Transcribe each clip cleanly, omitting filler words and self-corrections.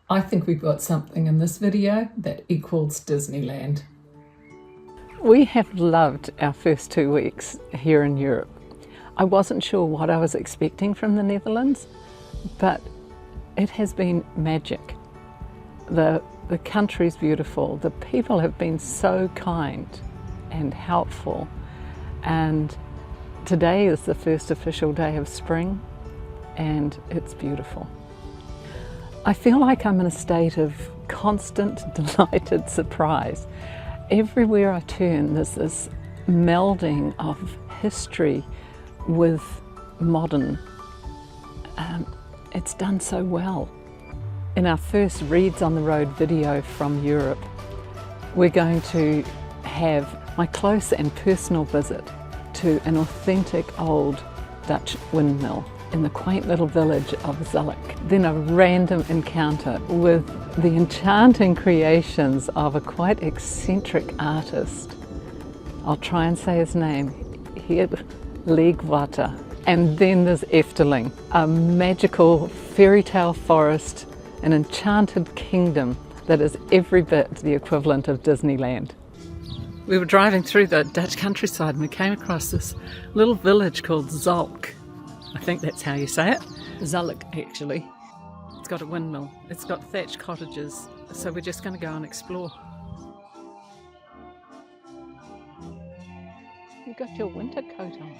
I think we've got something in this video that equals Disneyland. We have loved our first 2 weeks here in Europe. I wasn't sure what I was expecting from the Netherlands, but it has been magic. The country's beautiful, the people have been so kind and helpful, and today is the first official day of spring and it's beautiful. I feel like I'm in a state of constant delighted surprise. Everywhere I turn there's this melding of history with modern. It's done so well. In our first Reids on the Road video from Europe, we're going to have my close and personal visit to an authentic old Dutch windmill in the quaint little village of Zulk. Then a random encounter with the enchanting creations of a quite eccentric artist. I'll try and say his name, Ger Leegwater. And then there's Efteling, a magical fairy tale forest, an enchanted kingdom that is every bit the equivalent of Disneyland. We were driving through the Dutch countryside and we came across this little village called Zulk. I think that's how you say it. Zulk, actually. It's got a windmill, it's got thatched cottages, so we're just going to go and explore. You got your winter coat on.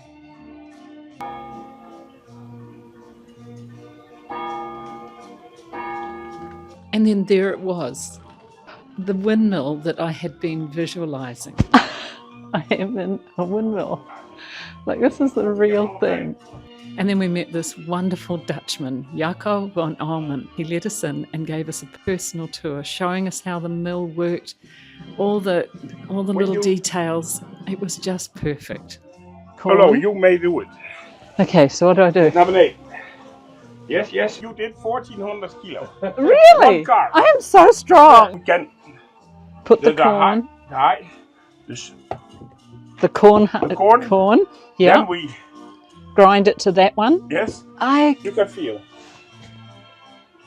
And then there it was, the windmill that I had been visualising. I am in a windmill. Like, this is the real thing. And then we met this wonderful Dutchman, Jacco van Almen. He let us in and gave us a personal tour, showing us how the mill worked, all the little details. It was just perfect. Hello, you may do it. Okay, so what do I do? Naar beneden. Yes, you did 1400 kilo. Really? One car. I am so strong. We can Put the corn. The corn. Yeah. Then we grind it to that one. Yes. You can feel.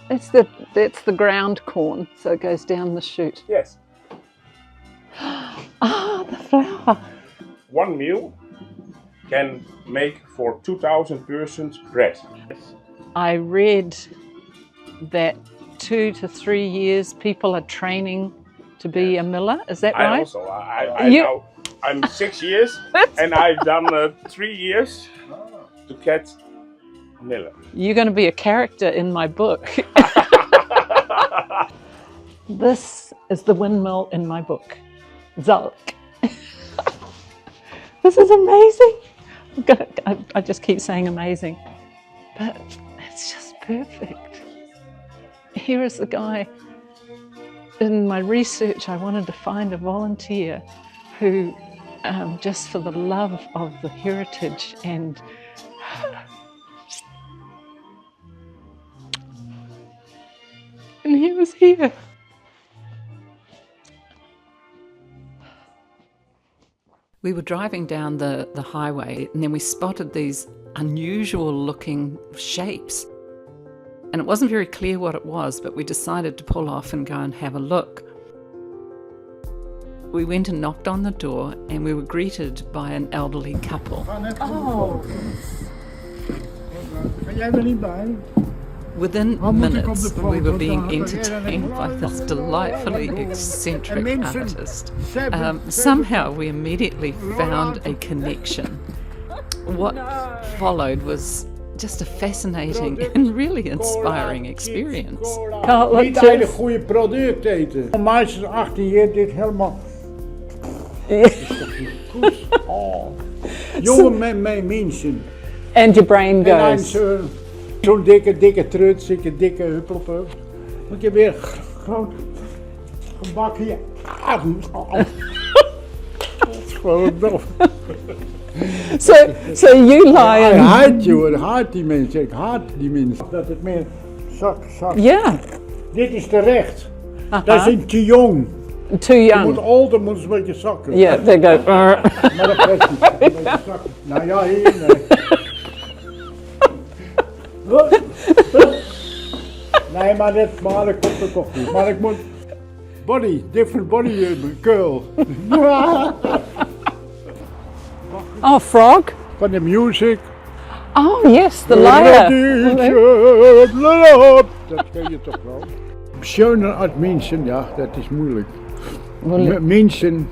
That's the ground corn, so it goes down the chute. Yes. Ah, the flour. One meal can make for 2,000 persons bread. Yes. I read that 2 to 3 years people are training to be a miller. Is that right? I'm 6 years and I've done 3 years to catch a miller. You're going to be a character in my book. This is the windmill in my book, Zulk. This is amazing. I just keep saying amazing, but it's just perfect. Here is the guy. In my research, I wanted to find a volunteer who, just for the love of the heritage and he was here. We were driving down the highway and then we spotted these unusual looking shapes. And it wasn't very clear what it was, but we decided to pull off and go and have a look. We went and knocked on the door and we were greeted by an elderly couple. Oh. Within minutes, we were being entertained by this delightfully eccentric artist. Somehow we immediately found a connection. What followed was just a fascinating and really inspiring experience. Niet hele goede product eten. Een meisje 18 jaar dit helemaal. Jonge mensen. And your brain goes. Zo'n dikke truts, dikke huppelpup. Ik heb weer groot gebak hier. Dat is gewoon dof. So you lie and... Ik haat die mensen, Dat het meer zak. Yeah. Dit is terecht. Dat is te jong. Too young. Je moet ouder, moet een beetje zakken. Yeah, they go... Maar dat best niet. Een beetje zakken. Nou ja, hier nee. Nee, maar dat komt er toch niet. Maar ik moet body, different body girl. Oh, frog. Van de music. Oh, yes, the lyre. Dat ken je toch wel. Schöner als Menschen, ja, dat is moeilijk. Well, Menschen,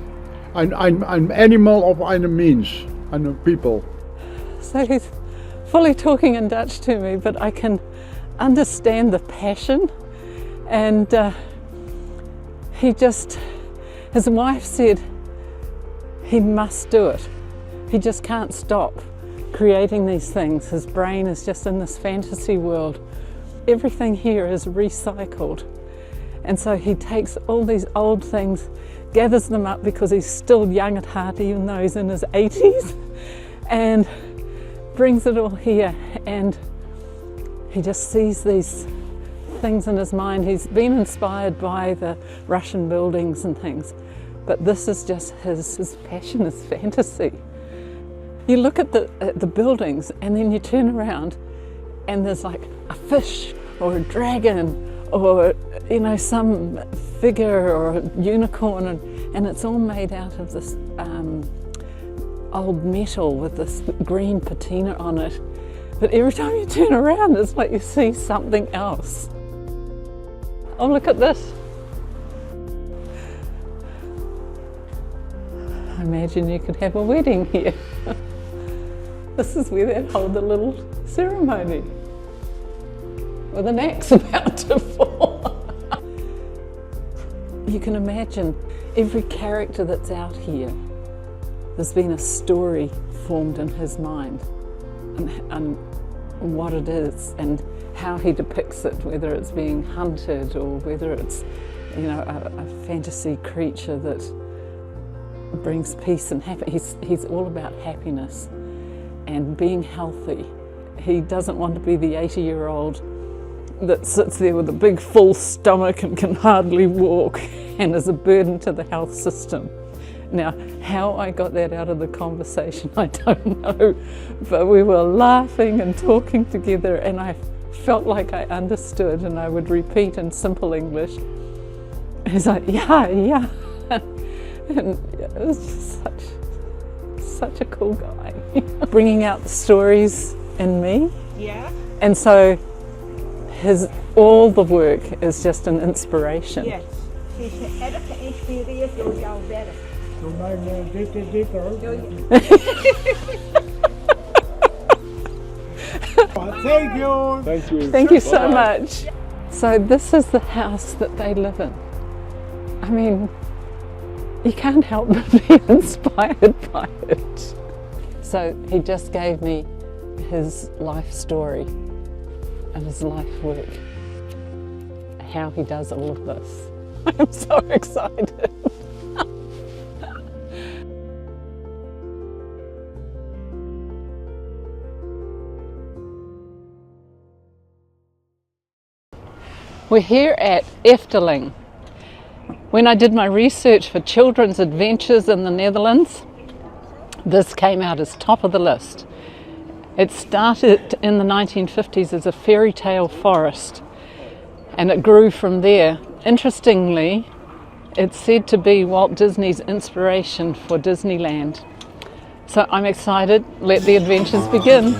een animal of een mens, een people. so he's fully talking in Dutch to me, but I can understand the passion. And his wife said he must do it. He just can't stop creating these things. His brain is just in this fantasy world. Everything here is recycled. And so he takes all these old things, gathers them up because he's still young at heart, even though he's in his 80s, and brings it all here. And he just sees these things in his mind. He's been inspired by the Russian buildings and things, but this is just his passion, his fantasy. You look at the buildings and then you turn around and there's like a fish or a dragon or, you know, some figure or a unicorn, and it's all made out of this old metal with this green patina on it. But every time you turn around, it's like you see something else. Oh, look at this. I imagine you could have a wedding here. This is where they'd hold the little ceremony with an axe about to fall. You can imagine every character that's out here, there's been a story formed in his mind and what it is and how he depicts it, whether it's being hunted or whether it's, you know, a fantasy creature that brings peace and happiness. He's all about happiness and being healthy. He doesn't want to be the 80-year-old that sits there with a big full stomach and can hardly walk and is a burden to the health system. Now, how I got that out of the conversation, I don't know, but we were laughing and talking together and I felt like I understood, and I would repeat in simple English. He's like, yeah. And it was just such a cool guy. Bringing out the stories in me. Yeah. And so all the work is just an inspiration. Yes. She's erg geïnspireerd door jouw werk. Doe mij dit hoor. Thank you. Thank you. Thank you so much. So this is the house that they live in. I mean, you can't help but be inspired by it. So he just gave me his life story and his life work, how he does all of this. I'm so excited. We're here at Efteling. When I did my research for children's adventures in the Netherlands, this came out as top of the list. It started in the 1950s as a fairy tale forest and it grew from there. Interestingly, it's said to be Walt Disney's inspiration for Disneyland. So I'm excited, let the adventures begin.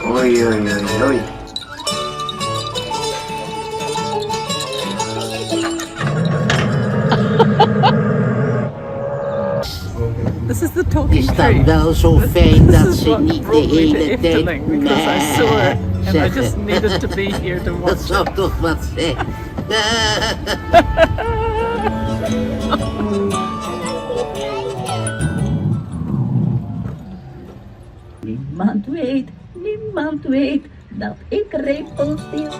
Oei, oei, oei, oei. This is the talking Is tree. dat wel zo fijn dat This is ze what niet de brought me to hele tijd Efteling, because I saw it and I zeggen? just needed to be here to Dat watch zou it. toch wat zijn. Niemand weet dat ik repelsteer.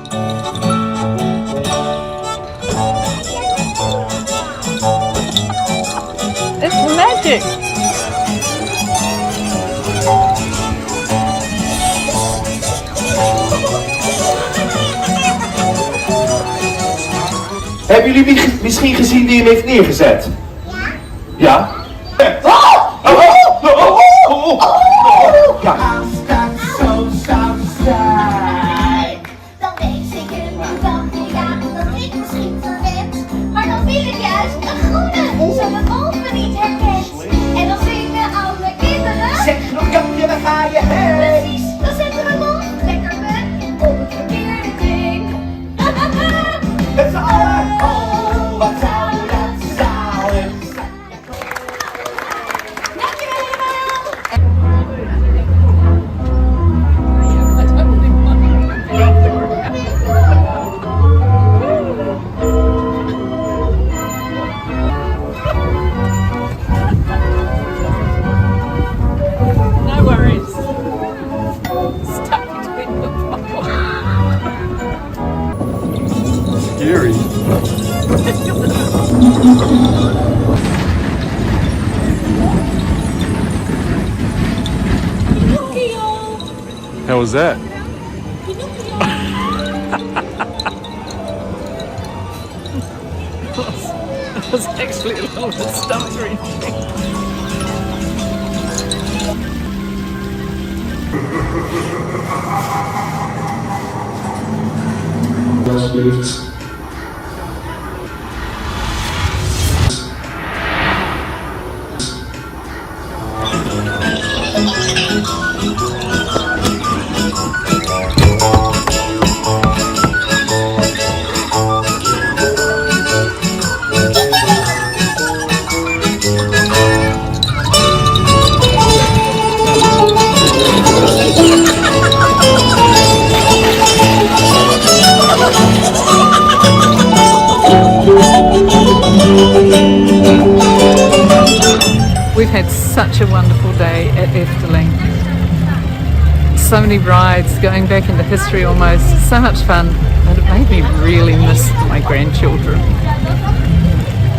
It's magic. Heb Hebben jullie misschien gezien wie hem heeft neergezet? Ja? Ja? Ja. Als dat zo zou zijn, dan weet zeker nu van de jaren dat ik misschien verwend. Maar dan wil ik juist een groene, zodat opa niet herkent. En dan zingen alle kinderen. Zeg nog kapje, waar ga je heen? Precies, dan zetten we nog lekker met op het verkeerde ding. Met z'n allen, oh, wat zou dat zalig zijn. Dankjewel allemaal. No worries. Stuck between the bubbles. Scary. How was that? It was actually a little bit stomach-wrenching. Alsjeblieft. We've had such a wonderful day at Efteling. So many rides, going back into history almost, so much fun, but it made me really miss my grandchildren.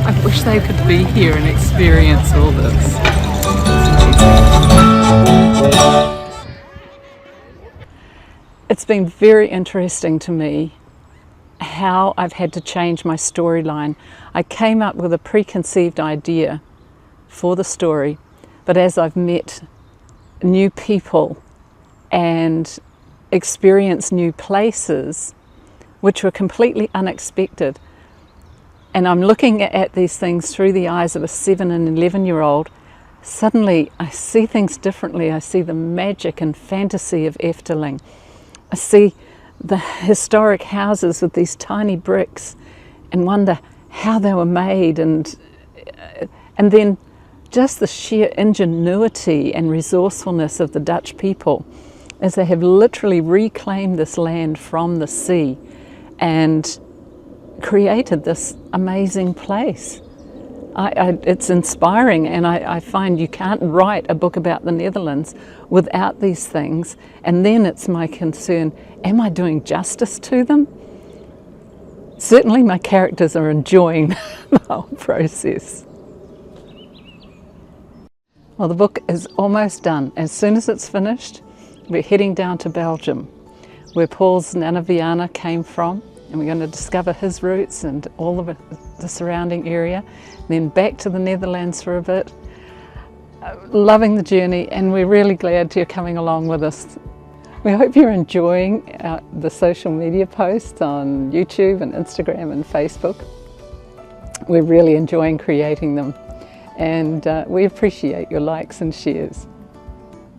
I wish they could be here and experience all this. It's been very interesting to me how I've had to change my storyline. I came up with a preconceived idea for the story, but as I've met new people and experienced new places which were completely unexpected, and I'm looking at these things through the eyes of a 7 and 11-year-old, suddenly I see things differently. I see the magic and fantasy of Efteling. I see the historic houses with these tiny bricks and wonder how they were made, and then just the sheer ingenuity and resourcefulness of the Dutch people as they have literally reclaimed this land from the sea and created this amazing place. It's inspiring, and I find you can't write a book about the Netherlands without these things, and then it's my concern, am I doing justice to them? Certainly my characters are enjoying the whole process. Well, the book is almost done. As soon as it's finished, we're heading down to Belgium, where Paul's Nana Viana came from, and we're going to discover his roots and all of the surrounding area, then back to the Netherlands for a bit. Loving the journey, and we're really glad you're coming along with us. We hope you're enjoying the social media posts on YouTube and Instagram and Facebook. We're really enjoying creating them, and we appreciate your likes and shares.